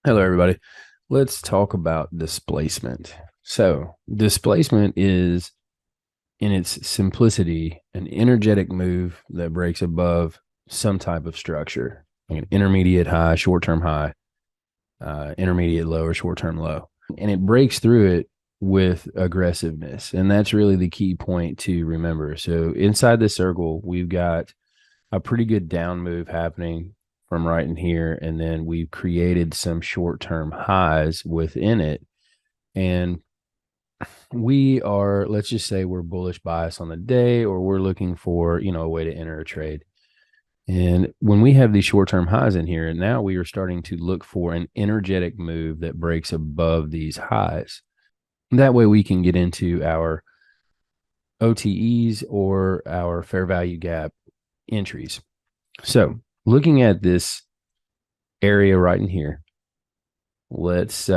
Hello, everybody. Let's talk about displacement. So, displacement is, in its simplicity, an energetic move that breaks above some type of structure, like an intermediate high, short term high, intermediate low, or short term low. And it breaks through it with aggressiveness. And that's really the key point to remember. So, inside this circle, we've got a pretty good down move happening from right in here. And then we've created some short term highs within it. And we are, let's just say we're bullish bias on the day, or we're looking for, a way to enter a trade. And when we have these short term highs in here, and now we are starting to look for an energetic move that breaks above these highs. That way we can get into our OTEs or our fair value gap entries. So looking at this area right in here, let's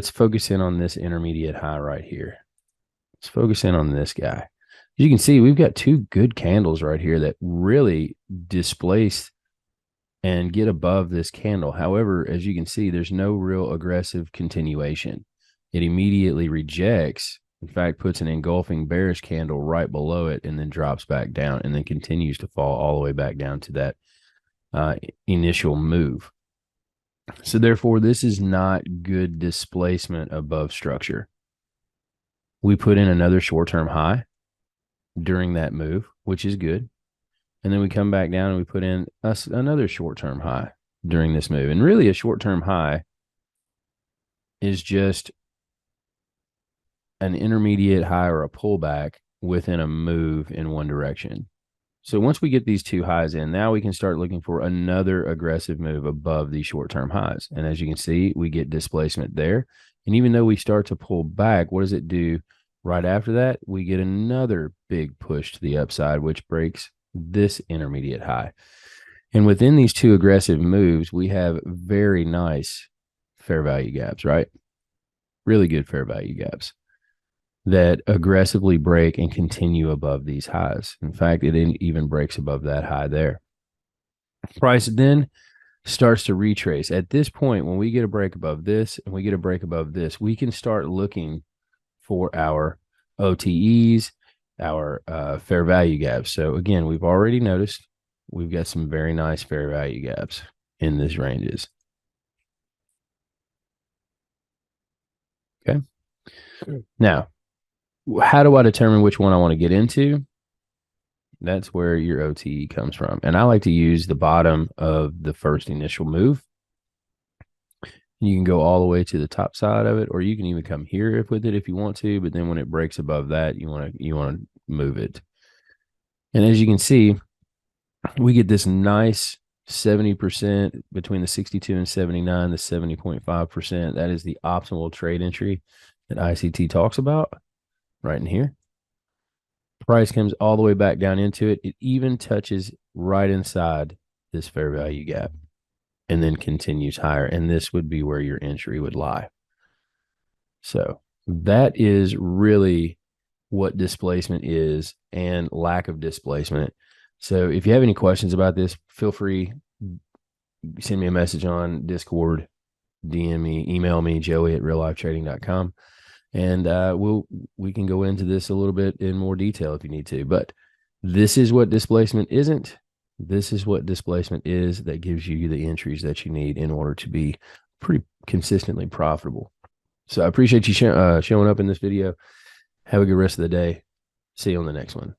focus in on this intermediate high right here. Let's focus in on this guy. As you can see, we've got two good candles right here that really displace and get above this candle. However, as you can see, there's no real aggressive continuation. It immediately rejects, in fact, puts an engulfing bearish candle right below it, and then drops back down and then continues to fall all the way back down to that initial move. So therefore, this is not good displacement above structure. We put in another short-term high during that move, which is good. And then we come back down and we put in another short-term high during this move. And really a short-term high is just an intermediate high or a pullback within a move in one direction. So once we get these two highs in, now we can start looking for another aggressive move above these short-term highs. And as you can see, we get displacement there. And even though we start to pull back, what does it do right after that? We get another big push to the upside, which breaks this intermediate high. And within these two aggressive moves, we have very nice fair value gaps, right? Really good fair value gaps that aggressively break and continue above these highs. In fact, it even breaks above that high there. Price then starts to retrace. At this point, when we get a break above this and we get a break above this, we can start looking for our OTEs, our fair value gaps. So again, we've already noticed we've got some very nice fair value gaps in these ranges. Okay. Now, how do I determine which one I want to get into? That's where your OTE comes from. And I like to use the bottom of the first initial move. You can go all the way to the top side of it, or you can even come here with it if you want to. But then when it breaks above that, you want to move it. And as you can see, we get this nice 70% between the 62 and 79, the 70.5%. That is the optimal trade entry that ICT talks about right in here. Price comes all the way back down into it. It even touches right inside this fair value gap and then continues higher. And this would be where your entry would lie. So that is really what displacement is and lack of displacement. So if you have any questions about this, feel free, send me a message on Discord, DM me, email me, joey@reallifetrading.com. And we can go into this a little bit in more detail if you need to. But this is what displacement isn't. This is what displacement is that gives you the entries that you need in order to be pretty consistently profitable. So I appreciate you showing up in this video. Have a good rest of the day. See you on the next one.